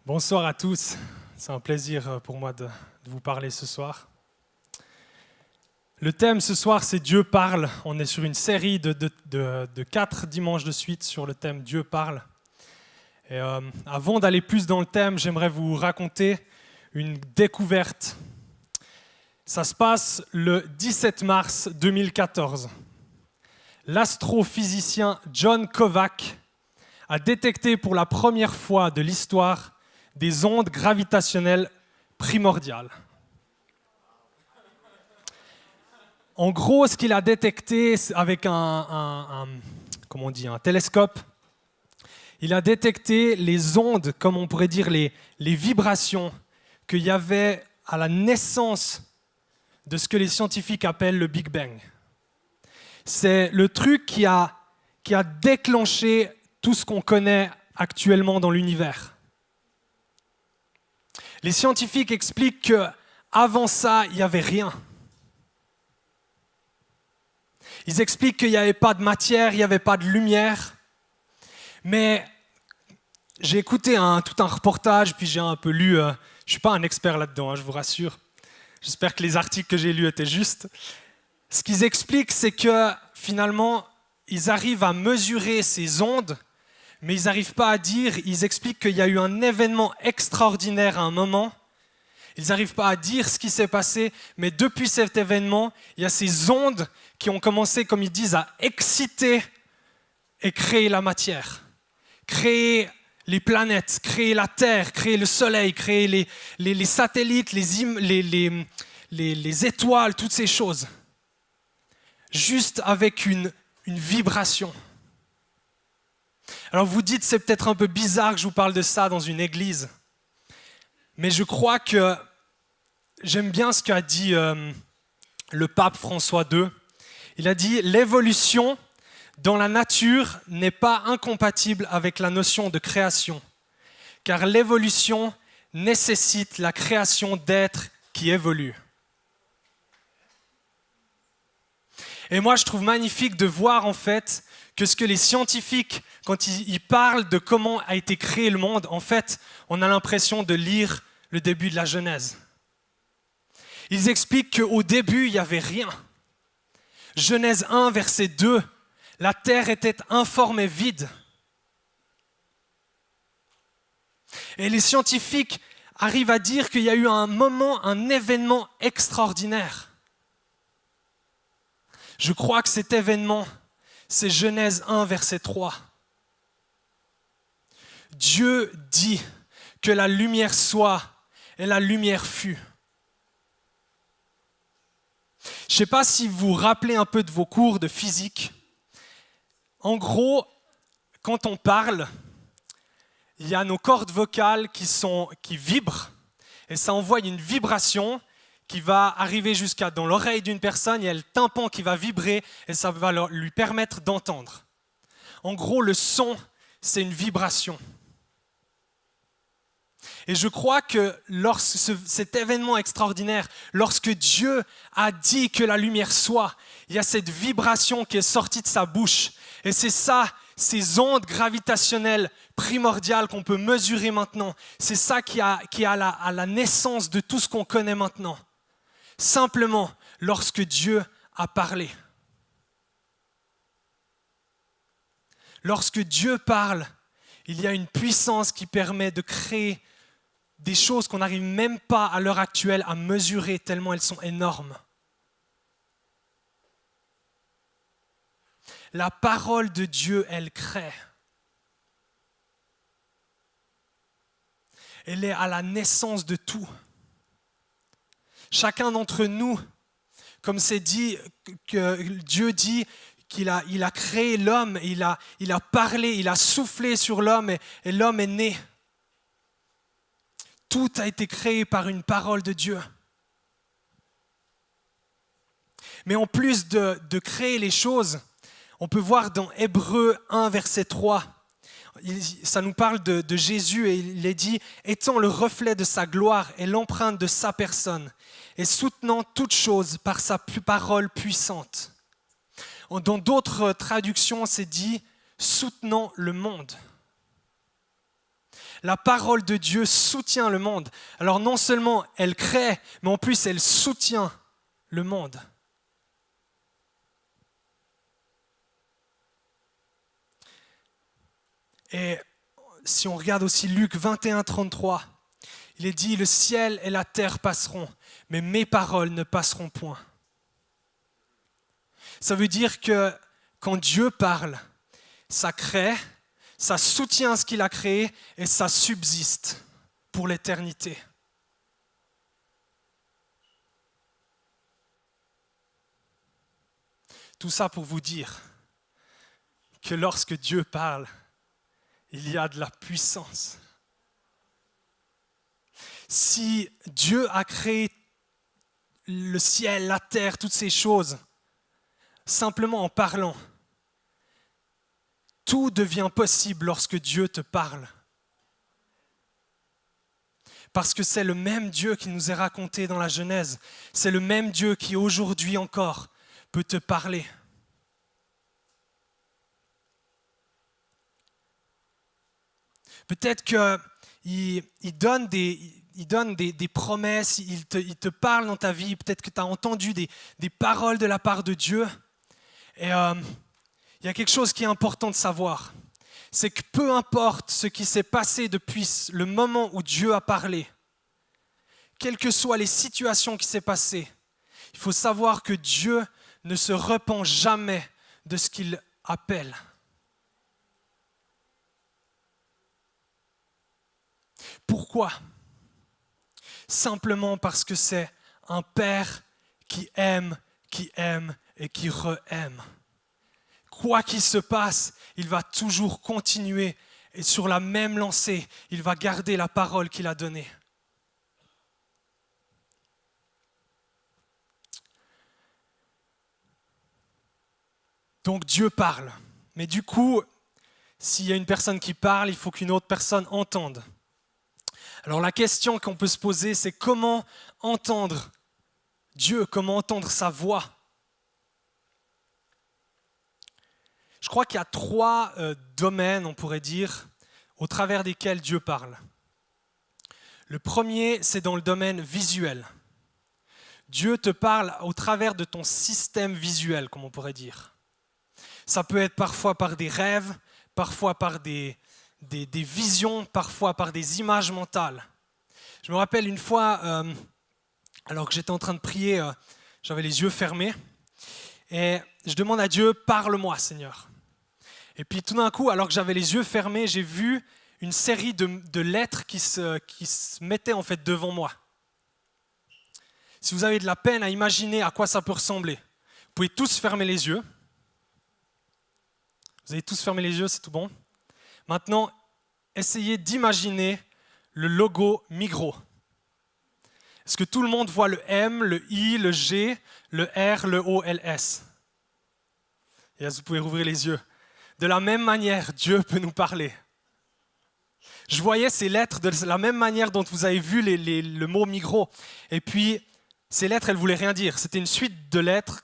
Bonsoir à tous, c'est un plaisir pour moi de vous parler ce soir. Le thème ce soir c'est Dieu parle, on est sur une série de 4 dimanches de suite sur le thème Dieu parle. Et avant d'aller plus dans le thème, j'aimerais vous raconter une découverte. Ça se passe le 17 mars 2014. L'astrophysicien John Kovac a détecté pour la première fois de l'histoire des ondes gravitationnelles primordiales. En gros, ce qu'il a détecté avec un télescope, il a détecté les ondes, comme on pourrait dire les vibrations qu'il y avait à la naissance de ce que les scientifiques appellent le Big Bang. C'est le truc qui a déclenché tout ce qu'on connaît actuellement dans l'univers. Les scientifiques expliquent qu'avant ça, il n'y avait rien. Ils expliquent qu'il n'y avait pas de matière, il n'y avait pas de lumière. Mais j'ai écouté tout un reportage, puis j'ai un peu lu. Je ne suis pas un expert là-dedans, je vous rassure. J'espère que les articles que j'ai lus étaient justes. Ce qu'ils expliquent, c'est que finalement, ils arrivent à mesurer ces ondes, mais ils n'arrivent pas à dire, ils expliquent qu'il y a eu un événement extraordinaire à un moment. Ils n'arrivent pas à dire ce qui s'est passé, mais depuis cet événement, il y a ces ondes qui ont commencé, comme ils disent, à exciter et créer la matière, créer les planètes, créer la Terre, créer le Soleil, créer les satellites, les étoiles, toutes ces choses. Juste avec une vibration. Alors vous dites, c'est peut-être un peu bizarre que je vous parle de ça dans une église, mais je crois que j'aime bien ce qu'a dit le pape François II. Il a dit « L'évolution dans la nature n'est pas incompatible avec la notion de création, car l'évolution nécessite la création d'êtres qui évoluent. » Et moi, je trouve magnifique de voir en fait que ce que les scientifiques, quand ils parlent de comment a été créé le monde, en fait, on a l'impression de lire le début de la Genèse. Ils expliquent qu'au début, il n'y avait rien. Genèse 1, verset 2, la terre était informe et vide. Et les scientifiques arrivent à dire qu'il y a eu un moment, un événement extraordinaire. Je crois que cet événement, c'est Genèse 1, verset 3. Dieu dit que la lumière soit, et la lumière fut. Je ne sais pas si vous vous rappelez un peu de vos cours de physique. En gros, quand on parle, il y a nos cordes vocales qui vibrent, et ça envoie une vibration qui va arriver jusqu'à dans l'oreille d'une personne, il y a le tympan qui va vibrer et ça va lui permettre d'entendre. En gros, le son, c'est une vibration. Et je crois que cet événement extraordinaire, lorsque Dieu a dit que la lumière soit, il y a cette vibration qui est sortie de sa bouche. Et c'est ça, ces ondes gravitationnelles primordiales qu'on peut mesurer maintenant. C'est ça qui est à la naissance de tout ce qu'on connaît maintenant. Simplement lorsque Dieu a parlé. Lorsque Dieu parle, il y a une puissance qui permet de créer des choses qu'on n'arrive même pas à l'heure actuelle à mesurer tellement elles sont énormes. La parole de Dieu, elle crée. Elle est à la naissance de tout. Chacun d'entre nous, comme c'est dit, que Dieu dit qu'il a créé l'homme, il a parlé, il a soufflé sur l'homme et l'homme est né. Tout a été créé par une parole de Dieu. Mais en plus de créer les choses, on peut voir dans Hébreux 1, verset 3, ça nous parle de Jésus et il est dit « étant le reflet de sa gloire et l'empreinte de sa personne, et soutenant toutes choses par sa parole puissante. » Dans d'autres traductions, c'est dit « soutenant le monde ». la parole de Dieu soutient le monde. Alors non seulement elle crée, mais en plus elle soutient le monde. Et si on regarde aussi Luc 21, 33, il est dit « Le ciel et la terre passeront, mais mes paroles ne passeront point. » Ça veut dire que quand Dieu parle, ça crée, ça soutient ce qu'il a créé et ça subsiste pour l'éternité. Tout ça pour vous dire que lorsque Dieu parle, il y a de la puissance. Si Dieu a créé le ciel, la terre, toutes ces choses, simplement en parlant, tout devient possible lorsque Dieu te parle. Parce que c'est le même Dieu qui nous est raconté dans la Genèse. C'est le même Dieu qui aujourd'hui encore peut te parler. Peut-être qu'il donne des promesses, il te parle dans ta vie, peut-être que tu as entendu des paroles de la part de Dieu. Et il y a quelque chose qui est important de savoir, c'est que peu importe ce qui s'est passé depuis le moment où Dieu a parlé, quelles que soient les situations qui s'est passées, il faut savoir que Dieu ne se repent jamais de ce qu'il appelle. Pourquoi ? Simplement parce que c'est un Père qui aime et qui re-aime. Quoi qu'il se passe, il va toujours continuer et sur la même lancée, il va garder la parole qu'il a donnée. Donc Dieu parle. Mais du coup, s'il y a une personne qui parle, il faut qu'une autre personne entende. Alors la question qu'on peut se poser, c'est comment entendre Dieu, comment entendre sa voix. Je crois qu'il y a 3 domaines, on pourrait dire, au travers desquels Dieu parle. Le premier, c'est dans le domaine visuel. Dieu te parle au travers de ton système visuel, comme on pourrait dire. Ça peut être parfois par des rêves, parfois par des visions, parfois par des images mentales. Je me rappelle une fois, alors que j'étais en train de prier, j'avais les yeux fermés, et je demande à Dieu, parle-moi Seigneur. Et puis tout d'un coup, alors que j'avais les yeux fermés, j'ai vu une série de lettres qui se mettaient en fait devant moi. Si vous avez de la peine à imaginer à quoi ça peut ressembler, vous pouvez tous fermer les yeux. Vous avez tous fermé les yeux, c'est tout bon. Maintenant, essayez d'imaginer le logo Migros. Est-ce que tout le monde voit le M, le I, le G, le R, le O, le S? Et vous pouvez rouvrir les yeux. De la même manière, Dieu peut nous parler. Je voyais ces lettres de la même manière dont vous avez vu le mot Migros. Et puis, ces lettres, elles ne voulaient rien dire. C'était une suite de lettres.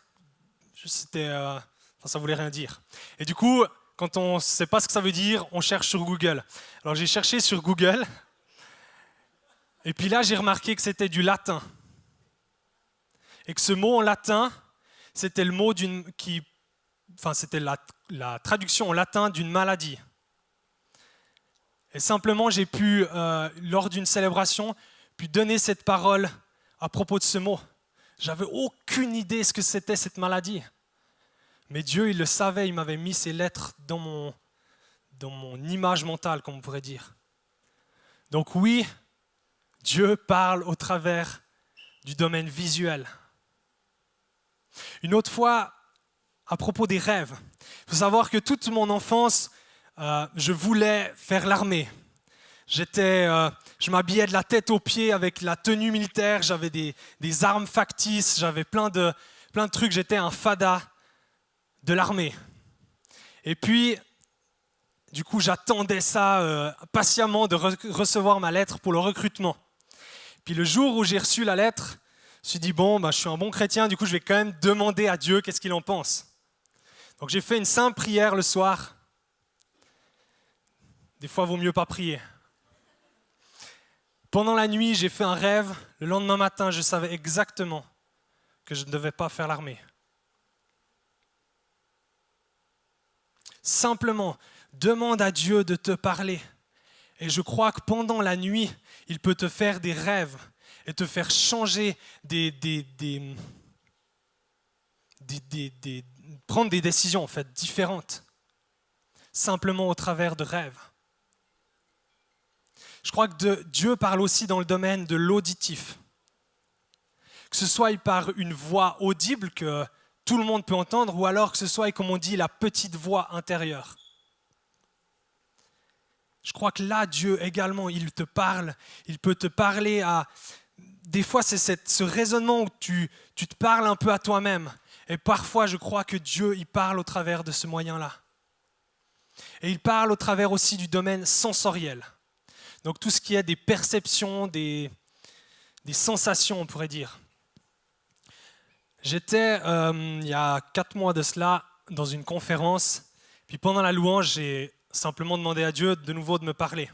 Ça ne voulait rien dire. Et du coup, quand on ne sait pas ce que ça veut dire, on cherche sur Google. Alors j'ai cherché sur Google. Et puis là, j'ai remarqué que c'était du latin. Et que ce mot en latin, c'était le mot c'était la traduction en latin d'une maladie. Et simplement, j'ai pu, lors d'une célébration, donner cette parole à propos de ce mot. J'avais aucune idée ce que c'était cette maladie. Mais Dieu, il le savait, il m'avait mis ces lettres dans mon image mentale, comme on pourrait dire. Donc oui, Dieu parle au travers du domaine visuel. Une autre fois, à propos des rêves, il faut savoir que toute mon enfance, je voulais faire l'armée. Je m'habillais de la tête aux pieds avec la tenue militaire, j'avais des armes factices, j'avais plein de trucs, j'étais un fada de l'armée. Et puis, du coup, j'attendais ça patiemment de recevoir ma lettre pour le recrutement. Puis le jour où j'ai reçu la lettre, je me suis dit, je suis un bon chrétien, du coup, je vais quand même demander à Dieu qu'est-ce qu'il en pense. Donc j'ai fait une simple prière le soir. Des fois, il vaut mieux pas prier. Pendant la nuit, j'ai fait un rêve. Le lendemain matin, je savais exactement que je ne devais pas faire l'armée. Simplement, demande à Dieu de te parler. Et je crois que pendant la nuit, il peut te faire des rêves et te faire changer prendre des décisions en fait différentes, simplement au travers de rêves. Je crois que Dieu parle aussi dans le domaine de l'auditif. Que ce soit par une voix audible que tout le monde peut entendre, ou alors que ce soit, comme on dit, la petite voix intérieure. Je crois que là, Dieu également, il te parle, il peut te parler à... Des fois, c'est ce raisonnement où tu te parles un peu à toi-même. Et parfois, je crois que Dieu, il parle au travers de ce moyen-là. Et il parle au travers aussi du domaine sensoriel. Donc tout ce qui est des perceptions, des sensations, on pourrait dire. J'étais, il y a 4 mois de cela, dans une conférence. Puis pendant la louange, j'ai simplement demandé à Dieu de nouveau de me parler.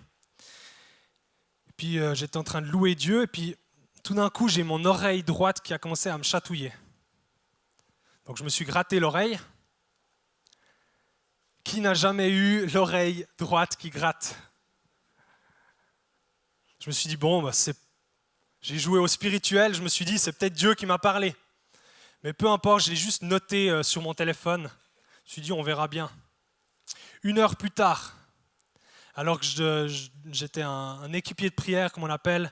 Puis j'étais en train de louer Dieu, et puis tout d'un coup, j'ai mon oreille droite qui a commencé à me chatouiller. Donc je me suis gratté l'oreille. Qui n'a jamais eu l'oreille droite qui gratte? Je me suis dit, bon, j'ai joué au spirituel, je me suis dit, c'est peut-être Dieu qui m'a parlé. Mais peu importe, je l'ai juste noté sur mon téléphone. Je me suis dit, on verra bien. 1 heure plus tard, alors que j'étais un équipier de prière, comme on appelle,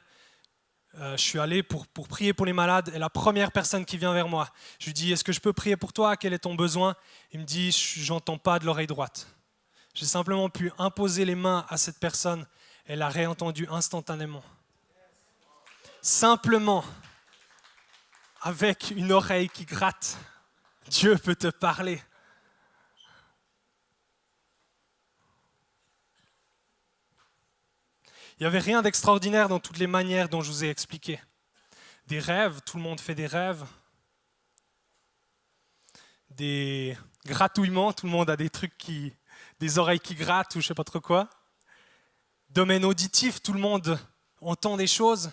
je suis allé pour prier pour les malades, et la première personne qui vient vers moi, je lui dis, est-ce que je peux prier pour toi? Quel est ton besoin? Il me dit, j'entends pas de l'oreille droite. J'ai simplement pu imposer les mains à cette personne, et elle a réentendu instantanément. Simplement, avec une oreille qui gratte, Dieu peut te parler. Il n'y avait rien d'extraordinaire dans toutes les manières dont je vous ai expliqué. Des rêves, tout le monde fait des rêves. Des gratouillements, tout le monde a des des oreilles qui grattent ou je ne sais pas trop quoi. Domaine auditif, tout le monde entend des choses.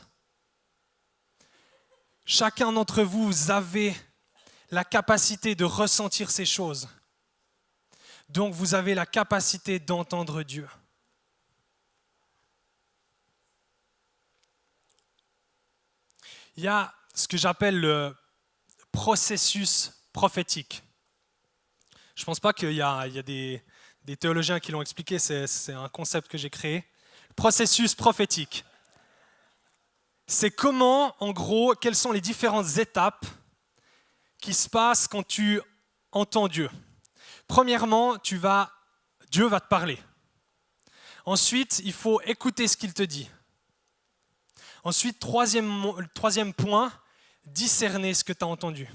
Chacun d'entre vous, vous avez la capacité de ressentir ces choses. Donc vous avez la capacité d'entendre Dieu. Il y a ce que j'appelle le processus prophétique. Je ne pense pas qu'il y a des théologiens qui l'ont expliqué, c'est un concept que j'ai créé. Le processus prophétique. C'est comment, en gros, quelles sont les différentes étapes qui se passent quand tu entends Dieu. Premièrement, Dieu va te parler. Ensuite, il faut écouter ce qu'il te dit. Ensuite, troisième point, discerner ce que tu as entendu.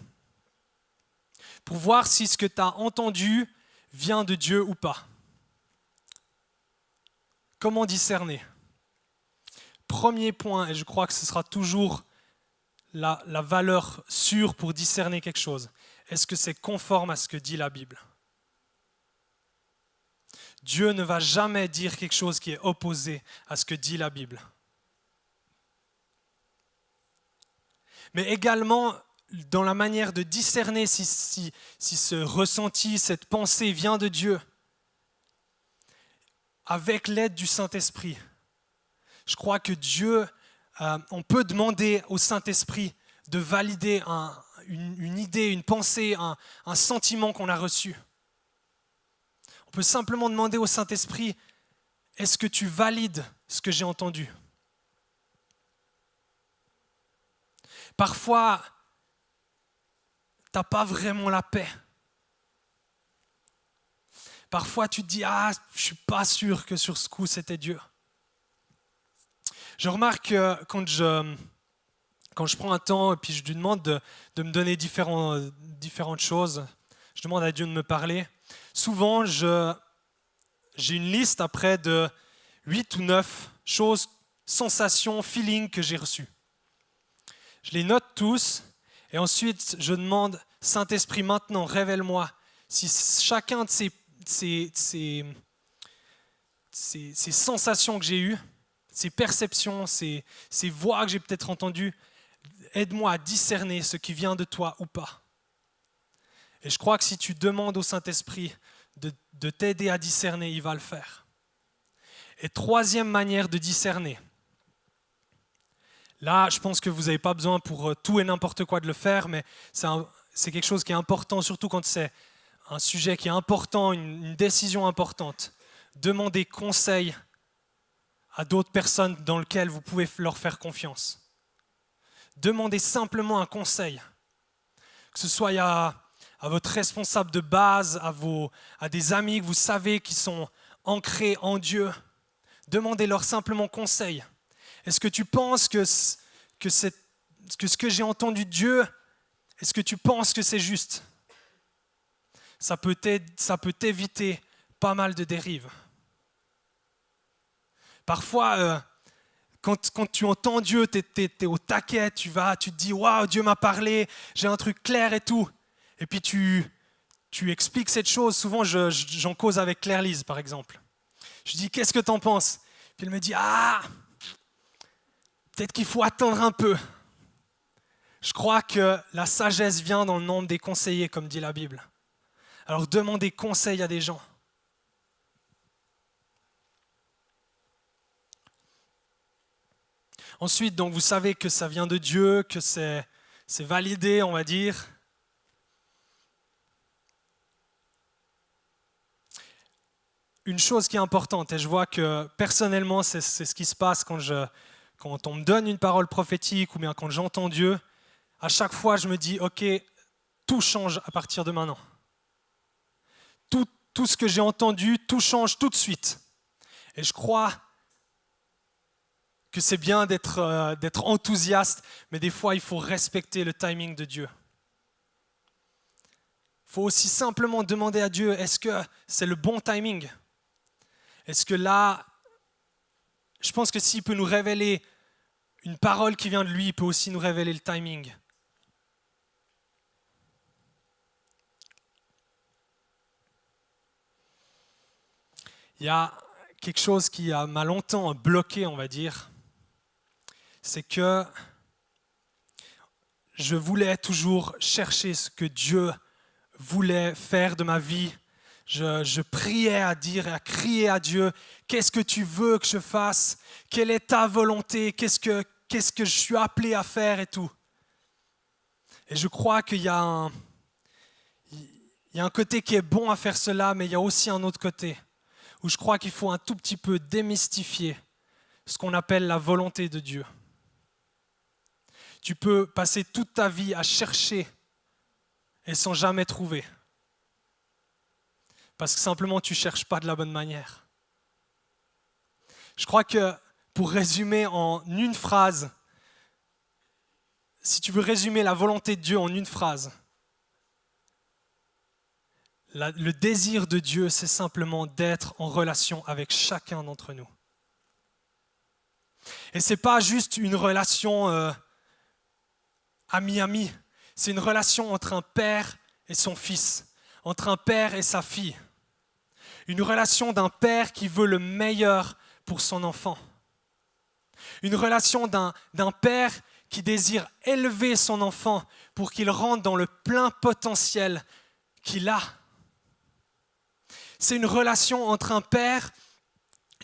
Pour voir si ce que tu as entendu vient de Dieu ou pas. Comment discerner? Premier point, et je crois que ce sera toujours la valeur sûre pour discerner quelque chose. Est-ce que c'est conforme à ce que dit la Bible? Dieu ne va jamais dire quelque chose qui est opposé à ce que dit la Bible. Mais également, dans la manière de discerner si ce ressenti, cette pensée vient de Dieu, avec l'aide du Saint-Esprit. Je crois que Dieu, on peut demander au Saint-Esprit de valider une idée, une pensée, un sentiment qu'on a reçu. On peut simplement demander au Saint-Esprit, est-ce que tu valides ce que j'ai entendu? Parfois, tu n'as pas vraiment la paix. Parfois, tu te dis, je ne suis pas sûr que sur ce coup, c'était Dieu. Je remarque que quand je prends un temps et puis je lui demande de me donner différentes choses, je demande à Dieu de me parler, souvent, j'ai une liste après de 8 ou 9 choses, sensations, feelings que j'ai reçues. Je les note tous et ensuite je demande, Saint-Esprit, maintenant, révèle-moi si chacun de ces sensations que j'ai eues, ces perceptions, ces voix que j'ai peut-être entendues. Aide-moi à discerner ce qui vient de toi ou pas. Et je crois que si tu demandes au Saint-Esprit de t'aider à discerner, il va le faire. Et troisième manière de discerner. Là, je pense que vous n'avez pas besoin pour tout et n'importe quoi de le faire, mais c'est quelque chose qui est important, surtout quand c'est un sujet qui est important, une décision importante. Demandez conseil à d'autres personnes dans lesquelles vous pouvez leur faire confiance. Demandez simplement un conseil, que ce soit à votre responsable de base, à des amis que vous savez qui sont ancrés en Dieu. Demandez-leur simplement conseil. Est-ce que tu penses que ce que j'ai entendu de Dieu, est-ce que tu penses que c'est juste? Ça peut t'éviter pas mal de dérives. Parfois, quand tu entends Dieu, tu es au taquet, tu te dis « Waouh, Dieu m'a parlé, j'ai un truc clair et tout ». Et puis tu expliques cette chose. Souvent, j'en cause avec Claire-Lise, par exemple. Je dis « Qu'est-ce que tu en penses ?» Puis elle me dit « Ah, peut-être qu'il faut attendre un peu ». Je crois que la sagesse vient dans le nombre des conseillers, comme dit la Bible. Alors demandez conseil à des gens. Ensuite, donc, vous savez que ça vient de Dieu, que c'est validé, on va dire. Une chose qui est importante, et je vois que personnellement, c'est ce qui se passe quand on me donne une parole prophétique ou bien quand j'entends Dieu, à chaque fois, je me dis, ok, tout change à partir de maintenant. Tout ce que j'ai entendu, tout change tout de suite. Et je crois que c'est bien d'être enthousiaste, mais des fois, il faut respecter le timing de Dieu. Il faut aussi simplement demander à Dieu, est-ce que c'est le bon timing? Est-ce que là, je pense que s'il peut nous révéler une parole qui vient de lui, il peut aussi nous révéler le timing. Il y a quelque chose qui m'a longtemps bloqué, on va dire. C'est que je voulais toujours chercher ce que Dieu voulait faire de ma vie. Je priais à dire et à crier à Dieu, qu'est-ce que tu veux que je fasse? Quelle est ta volonté? Qu'est-ce que je suis appelé à faire et tout? Et je crois qu'il y a un côté qui est bon à faire cela, mais il y a aussi un autre côté, où je crois qu'il faut un tout petit peu démystifier ce qu'on appelle la volonté de Dieu. Tu peux passer toute ta vie à chercher et sans jamais trouver. Parce que simplement tu ne cherches pas de la bonne manière. Je crois que pour résumer en une phrase, si tu veux résumer la volonté de Dieu en une phrase, le désir de Dieu, c'est simplement d'être en relation avec chacun d'entre nous. Et ce n'est pas juste une relation ami-ami, c'est une relation entre un père et son fils, entre un père et sa fille. Une relation d'un père qui veut le meilleur pour son enfant. Une relation d'un père qui désire élever son enfant pour qu'il rentre dans le plein potentiel qu'il a. C'est une relation entre un père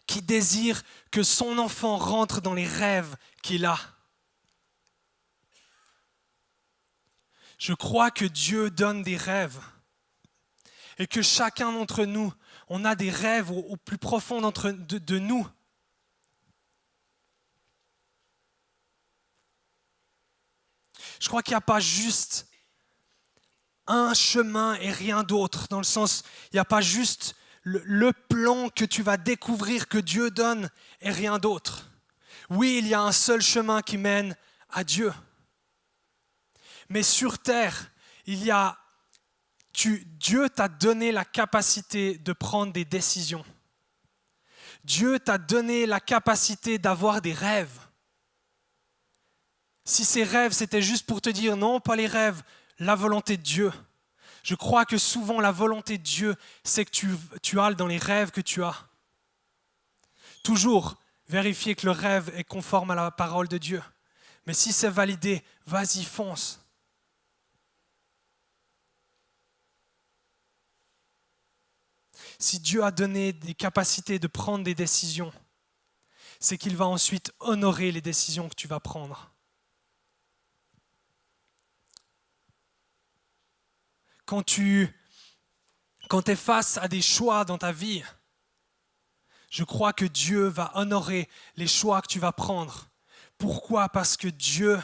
qui désire que son enfant rentre dans les rêves qu'il a. Je crois que Dieu donne des rêves et que chacun d'entre nous, on a des rêves au plus profond de nous. Je crois qu'il n'y a pas juste un chemin et rien d'autre, dans le sens, il n'y a pas juste le plan que tu vas découvrir que Dieu donne et rien d'autre. Oui, il y a un seul chemin qui mène à Dieu. Mais sur terre, Dieu t'a donné la capacité de prendre des décisions. Dieu t'a donné la capacité d'avoir des rêves. Si ces rêves, c'était juste pour te dire non, pas les rêves, la volonté de Dieu. Je crois que souvent la volonté de Dieu, c'est que tu ailles dans les rêves que tu as. Toujours, Vérifier que le rêve est conforme à la parole de Dieu. Mais si c'est validé, vas-y, fonce. Si Dieu a donné des capacités de prendre des décisions, c'est qu'il va ensuite honorer les décisions que tu vas prendre. Quand tu es face à des choix dans ta vie, je crois que Dieu va honorer les choix que tu vas prendre. Pourquoi ? Parce que Dieu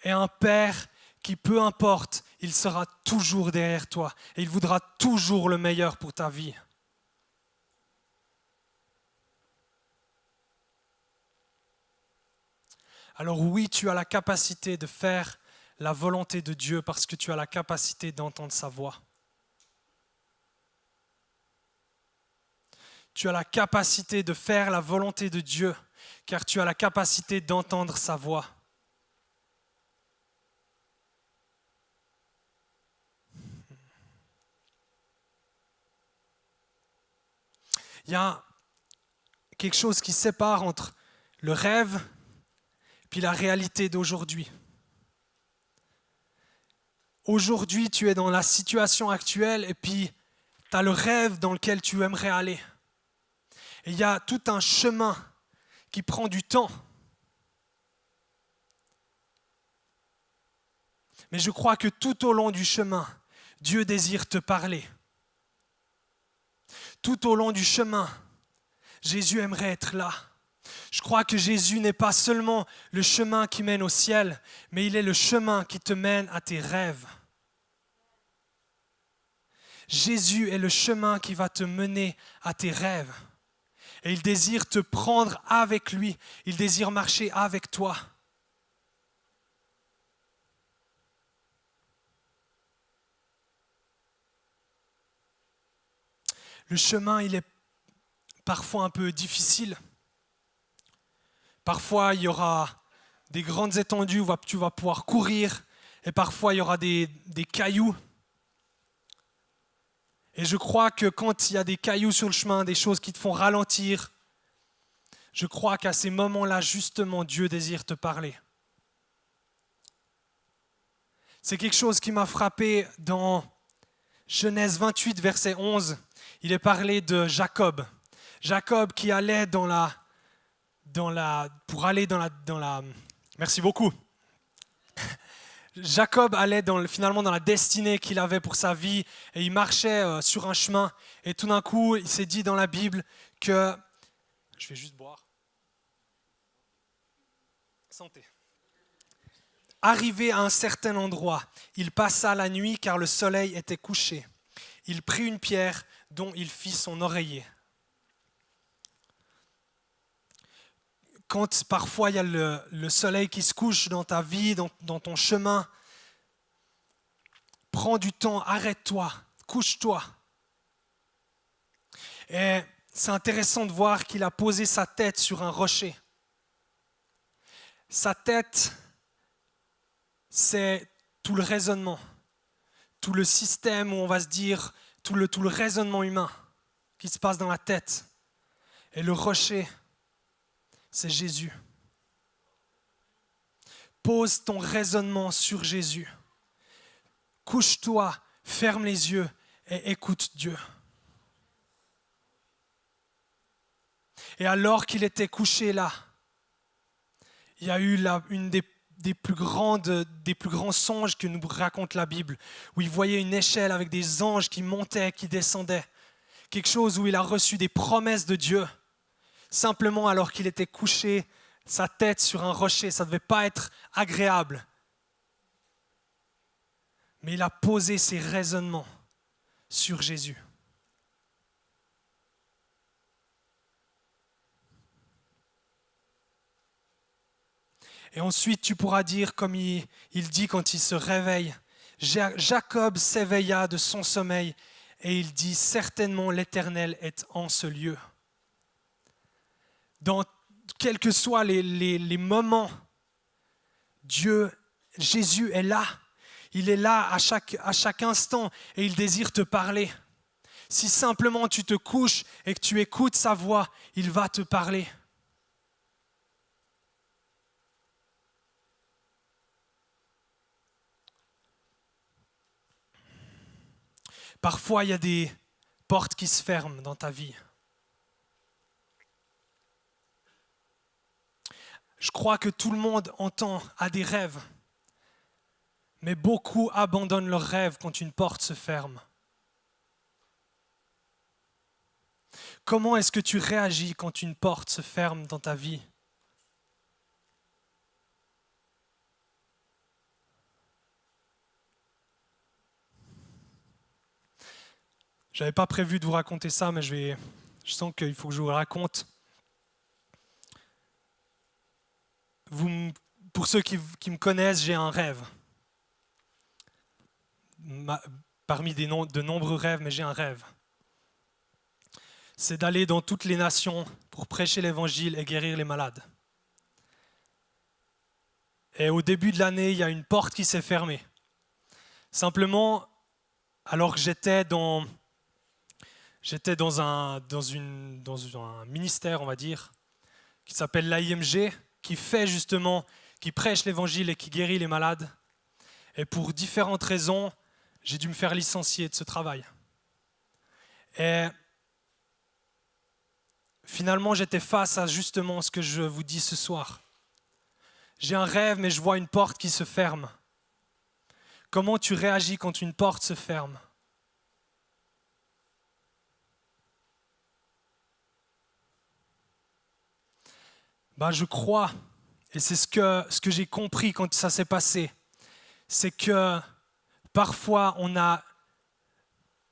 est un Père qui, peu importe, il sera toujours derrière toi et il voudra toujours le meilleur pour ta vie. Alors oui, tu as la capacité de faire la volonté de Dieu parce que tu as la capacité d'entendre sa voix. Tu as la capacité de faire la volonté de Dieu car tu as la capacité d'entendre sa voix. Il y a quelque chose qui sépare entre le rêve puis la réalité d'aujourd'hui. Aujourd'hui, tu es dans la situation actuelle et puis tu as le rêve dans lequel tu aimerais aller. Et il y a tout un chemin qui prend du temps. Mais je crois que tout au long du chemin, Dieu désire te parler. Tout au long du chemin, Jésus aimerait être là. Je crois que Jésus n'est pas seulement le chemin qui mène au ciel, mais il est le chemin qui te mène à tes rêves. Jésus est le chemin qui va te mener à tes rêves. Et il désire te prendre avec lui. Il désire marcher avec toi. Le chemin, il est parfois un peu difficile. Parfois, il y aura des grandes étendues où tu vas pouvoir courir. Et parfois, il y aura des cailloux. Et je crois que quand il y a des cailloux sur le chemin, des choses qui te font ralentir, je crois qu'à ces moments-là, justement, Dieu désire te parler. C'est quelque chose qui m'a frappé dans Genèse 28, verset 11. Il est parlé de Jacob. Jacob qui allait Merci beaucoup. Jacob allait finalement dans la destinée qu'il avait pour sa vie et il marchait sur un chemin et tout d'un coup il s'est dit dans la Bible que... Je vais juste boire. Santé. Arrivé à un certain endroit, il passa la nuit car le soleil était couché. Il prit une pierre dont il fit son oreiller. Quand parfois il y a le soleil qui se couche dans ta vie, dans ton chemin, prends du temps, arrête-toi, couche-toi. Et c'est intéressant de voir qu'il a posé sa tête sur un rocher. Sa tête, c'est tout le raisonnement, tout le système où on va se dire, tout le raisonnement humain qui se passe dans la tête. Et le rocher, c'est Jésus. Pose ton raisonnement sur Jésus. Couche-toi, ferme les yeux et écoute Dieu. Et alors qu'il était couché là, il y a eu une des plus grands songes que nous raconte la Bible, où il voyait une échelle avec des anges qui montaient, qui descendaient. Quelque chose où il a reçu des promesses de Dieu. Simplement alors qu'il était couché, sa tête sur un rocher, ça ne devait pas être agréable. Mais il a posé ses raisonnements sur Jésus. Et ensuite, tu pourras dire, comme il dit quand il se réveille, Jacob s'éveilla de son sommeil et il dit, certainement l'Éternel est en ce lieu. Dans quels que soient les moments, Jésus est là. Il est là à chaque instant et il désire te parler. Si simplement tu te couches et que tu écoutes sa voix, il va te parler. Parfois, il y a des portes qui se ferment dans ta vie. Je crois que tout le monde a des rêves, mais beaucoup abandonnent leurs rêves quand une porte se ferme. Comment est-ce que tu réagis quand une porte se ferme dans ta vie? Je n'avais pas prévu de vous raconter ça, mais je sens qu'il faut que je vous le raconte. Pour ceux qui me connaissent, j'ai un rêve. Parmi de nombreux rêves, mais j'ai un rêve. C'est d'aller dans toutes les nations pour prêcher l'évangile et guérir les malades. Et au début de l'année, il y a une porte qui s'est fermée. Simplement, alors que j'étais dans un ministère, on va dire, qui s'appelle l'AIMG, qui prêche l'évangile et qui guérit les malades. Et pour différentes raisons, j'ai dû me faire licencier de ce travail. Et finalement, j'étais face à justement ce que je vous dis ce soir. J'ai un rêve, mais je vois une porte qui se ferme. Comment tu réagis quand une porte se ferme? Je crois, et c'est ce que j'ai compris quand ça s'est passé, c'est que parfois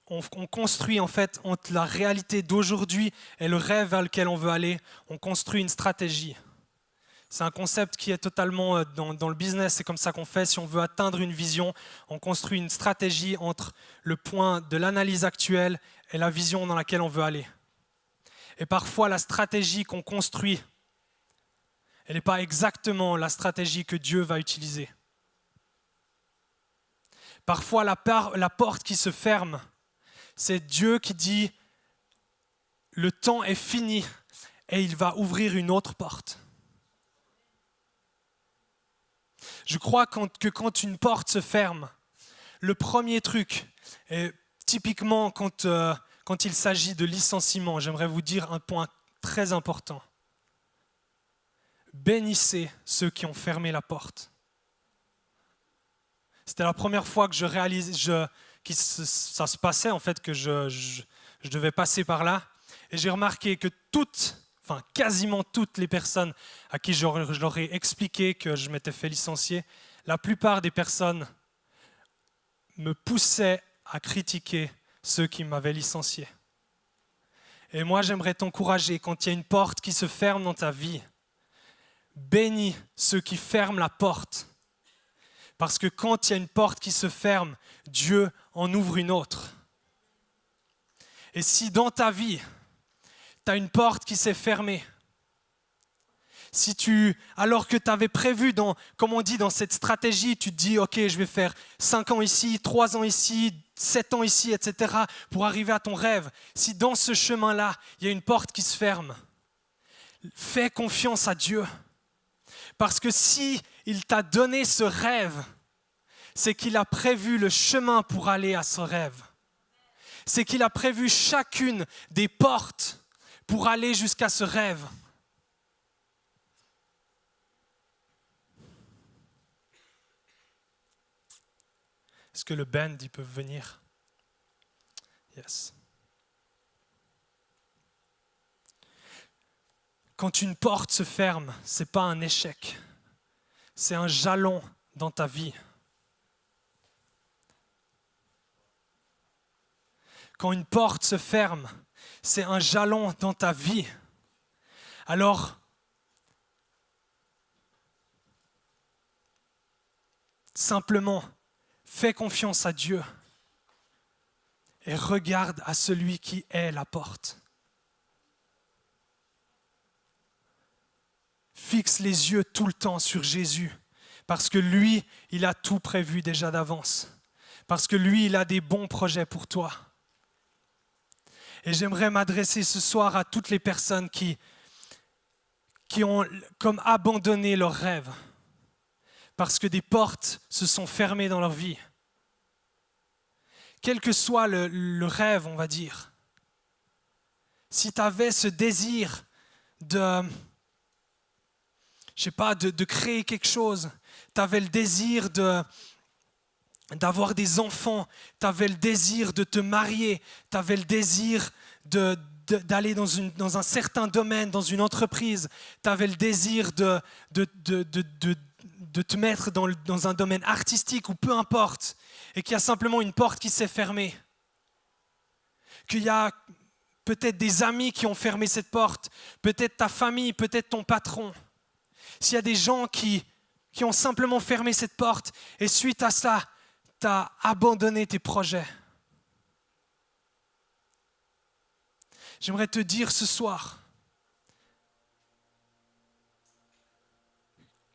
on construit en fait entre la réalité d'aujourd'hui et le rêve vers lequel on veut aller, on construit une stratégie. C'est un concept qui est totalement dans le business, c'est comme ça qu'on fait. Si on veut atteindre une vision, on construit une stratégie entre le point de l'analyse actuelle et la vision dans laquelle on veut aller. Et parfois, la stratégie qu'on construit, elle n'est pas exactement la stratégie que Dieu va utiliser. Parfois, la porte qui se ferme, c'est Dieu qui dit « le temps est fini » et il va ouvrir une autre porte. Je crois que quand une porte se ferme, le premier truc, et typiquement quand il s'agit de licenciement, j'aimerais vous dire un point très important. Bénissez ceux qui ont fermé la porte. C'était la première fois que je réalisais ça se passait, en fait, que je devais passer par là. Et j'ai remarqué que quasiment toutes les personnes à qui je leur ai expliqué que je m'étais fait licencier, la plupart des personnes me poussaient à critiquer ceux qui m'avaient licencié. Et moi, j'aimerais t'encourager, quand il y a une porte qui se ferme dans ta vie, bénis ceux qui ferment la porte. Parce que quand il y a une porte qui se ferme, Dieu en ouvre une autre. Et si dans ta vie, tu as une porte qui s'est fermée, alors que tu avais prévu, comme on dit dans cette stratégie, tu te dis, ok, je vais faire 5 ans ici, 3 ans ici, 7 ans ici, etc., pour arriver à ton rêve. Si dans ce chemin-là, il y a une porte qui se ferme, fais confiance à Dieu. Parce que si il t'a donné ce rêve, c'est qu'il a prévu le chemin pour aller à ce rêve. C'est qu'il a prévu chacune des portes pour aller jusqu'à ce rêve. Est-ce que le band, ils peuvent venir? Yes. Quand une porte se ferme, ce n'est pas un échec. C'est un jalon dans ta vie. Quand une porte se ferme, c'est un jalon dans ta vie. Alors, simplement, fais confiance à Dieu et regarde à celui qui est la porte. Fixe les yeux tout le temps sur Jésus, parce que lui, il a tout prévu déjà d'avance. Parce que lui, il a des bons projets pour toi. Et j'aimerais m'adresser ce soir à toutes les personnes qui ont comme abandonné leurs rêves, parce que des portes se sont fermées dans leur vie. quel que soit le rêve, on va dire, si tu avais ce désir de, je sais pas, de créer quelque chose, tu avais le désir d'avoir des enfants, tu avais le désir de te marier, tu avais le désir d'aller dans un certain domaine, dans une entreprise, tu avais le désir de te mettre dans un domaine artistique ou peu importe, et qu'il y a simplement une porte qui s'est fermée, qu'il y a peut-être des amis qui ont fermé cette porte, peut-être ta famille, peut-être ton patron. S'il y a des gens qui ont simplement fermé cette porte et suite à ça, tu as abandonné tes projets. J'aimerais te dire ce soir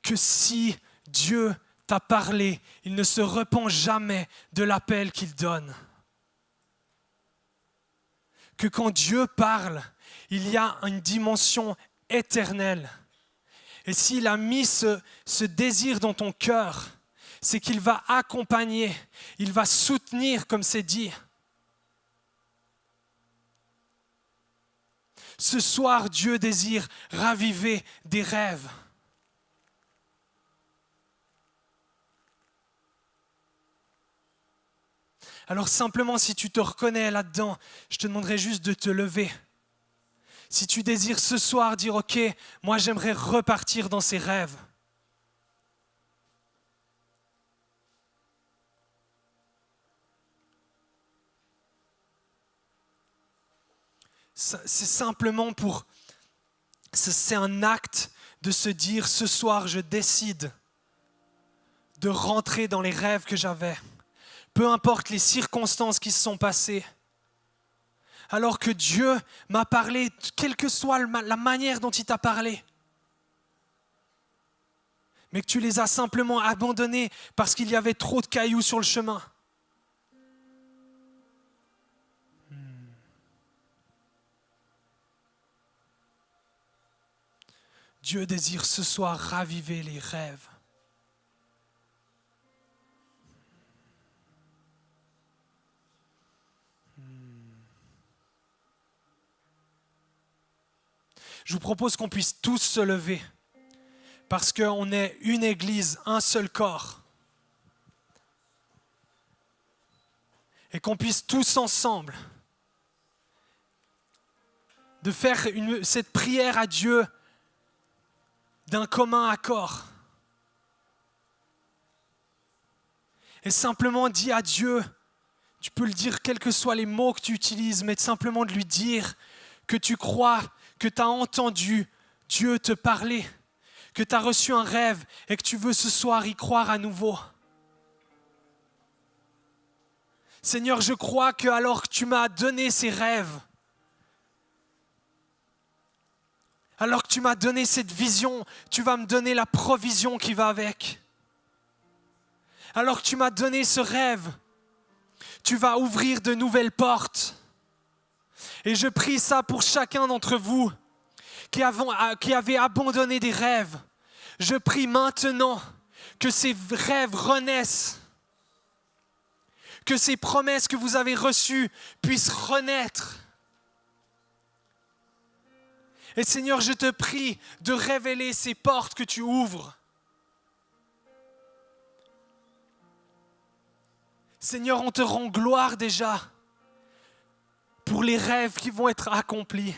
que si Dieu t'a parlé, il ne se repent jamais de l'appel qu'il donne. Que quand Dieu parle, il y a une dimension éternelle. Et s'il a mis ce désir dans ton cœur, c'est qu'il va accompagner, il va soutenir, comme c'est dit. Ce soir, Dieu désire raviver des rêves. Alors simplement, si tu te reconnais là-dedans, je te demanderai juste de te lever. Si tu désires ce soir dire « Ok, moi j'aimerais repartir dans ces rêves », c'est simplement c'est un acte de se dire « Ce soir, je décide de rentrer dans les rêves que j'avais, peu importe les circonstances qui se sont passées. » Alors que Dieu m'a parlé, quelle que soit la manière dont il t'a parlé, mais que tu les as simplement abandonnés parce qu'il y avait trop de cailloux sur le chemin. Dieu désire ce soir raviver les rêves. Je vous propose qu'on puisse tous se lever parce qu'on est une église, un seul corps. Et qu'on puisse tous ensemble de faire cette prière à Dieu d'un commun accord. Et simplement dis à Dieu, tu peux le dire quels que soient les mots que tu utilises, mais simplement de lui dire que tu crois, que tu as entendu Dieu te parler, que tu as reçu un rêve et que tu veux ce soir y croire à nouveau. Seigneur, je crois que alors que tu m'as donné ces rêves, alors que tu m'as donné cette vision, tu vas me donner la provision qui va avec. Alors que tu m'as donné ce rêve, tu vas ouvrir de nouvelles portes. Et je prie ça pour chacun d'entre vous qui avez abandonné des rêves. Je prie maintenant que ces rêves renaissent, que ces promesses que vous avez reçues puissent renaître. Et Seigneur, je te prie de révéler ces portes que tu ouvres. Seigneur, on te rend gloire déjà pour les rêves qui vont être accomplis.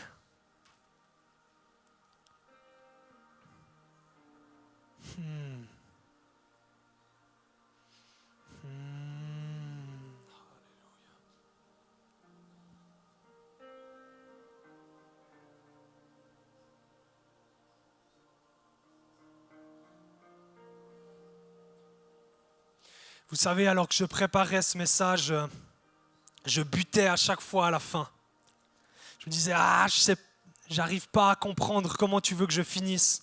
Vous savez, alors que je préparais ce message, je butais à chaque fois à la fin. Je me disais, j'arrive pas à comprendre comment tu veux que je finisse.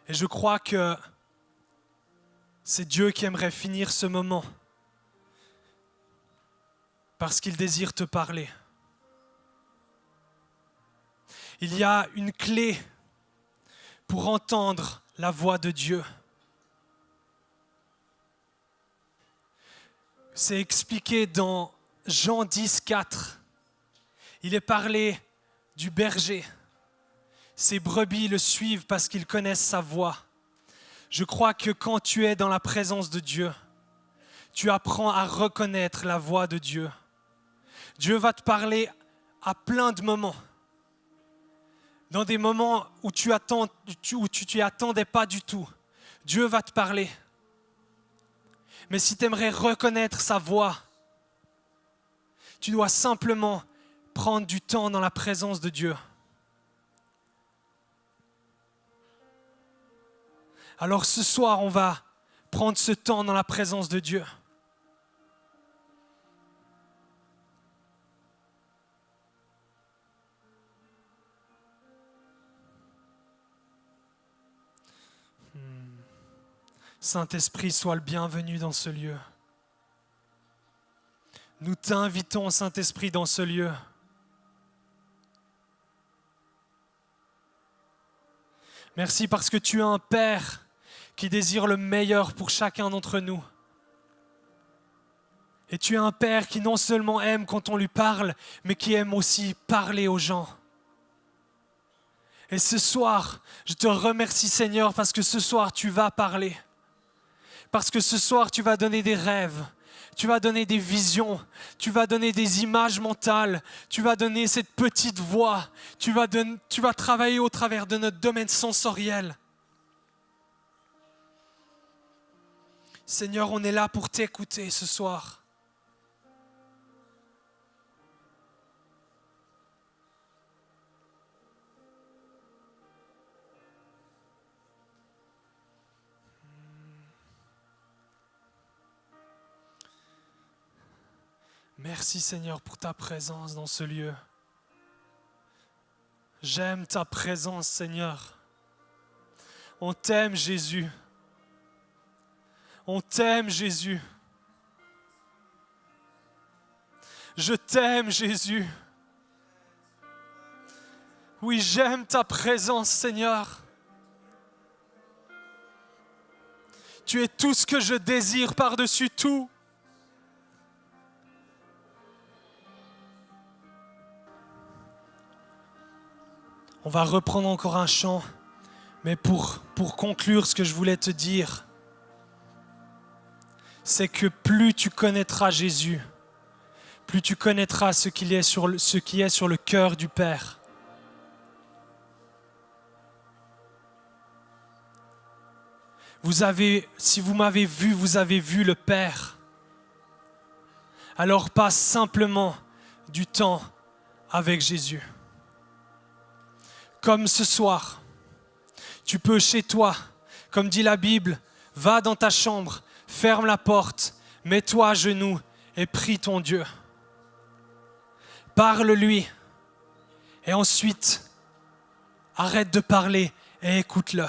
Et je crois que c'est Dieu qui aimerait finir ce moment parce qu'il désire te parler. Il y a une clé pour entendre la voix de Dieu. C'est expliqué dans Jean 10, 4. Il est parlé du berger. Ses brebis le suivent parce qu'ils connaissent sa voix. Je crois que quand tu es dans la présence de Dieu, tu apprends à reconnaître la voix de Dieu. Dieu va te parler à plein de moments. Dans des moments où tu t'y attendais pas du tout. Dieu va te parler. Mais si tu aimerais reconnaître sa voix, tu dois simplement prendre du temps dans la présence de Dieu. Alors ce soir, on va prendre ce temps dans la présence de Dieu. Saint-Esprit, sois le bienvenu dans ce lieu. Nous t'invitons, Saint-Esprit, dans ce lieu. Merci parce que tu es un Père qui désire le meilleur pour chacun d'entre nous. Et tu es un Père qui non seulement aime quand on lui parle, mais qui aime aussi parler aux gens. Et ce soir, je te remercie Seigneur parce que ce soir tu vas parler. Parce que ce soir tu vas donner des rêves, tu vas donner des visions, tu vas donner des images mentales, tu vas donner cette petite voix, tu vas travailler au travers de notre domaine sensoriel. Seigneur, on est là pour t'écouter ce soir. Merci Seigneur pour ta présence dans ce lieu. J'aime ta présence Seigneur. On t'aime Jésus. On t'aime Jésus. Je t'aime Jésus. Oui, j'aime ta présence Seigneur. Tu es tout ce que je désire par-dessus tout. On va reprendre encore un chant, mais pour conclure, ce que je voulais te dire, c'est que plus tu connaîtras Jésus, plus tu connaîtras ce qui est sur le cœur du Père. Si vous m'avez vu, vous avez vu le Père. Alors passe simplement du temps avec Jésus. Comme ce soir, tu peux chez toi, comme dit la Bible, va dans ta chambre, ferme la porte, mets-toi à genoux et prie ton Dieu. Parle-lui et ensuite arrête de parler et écoute-le.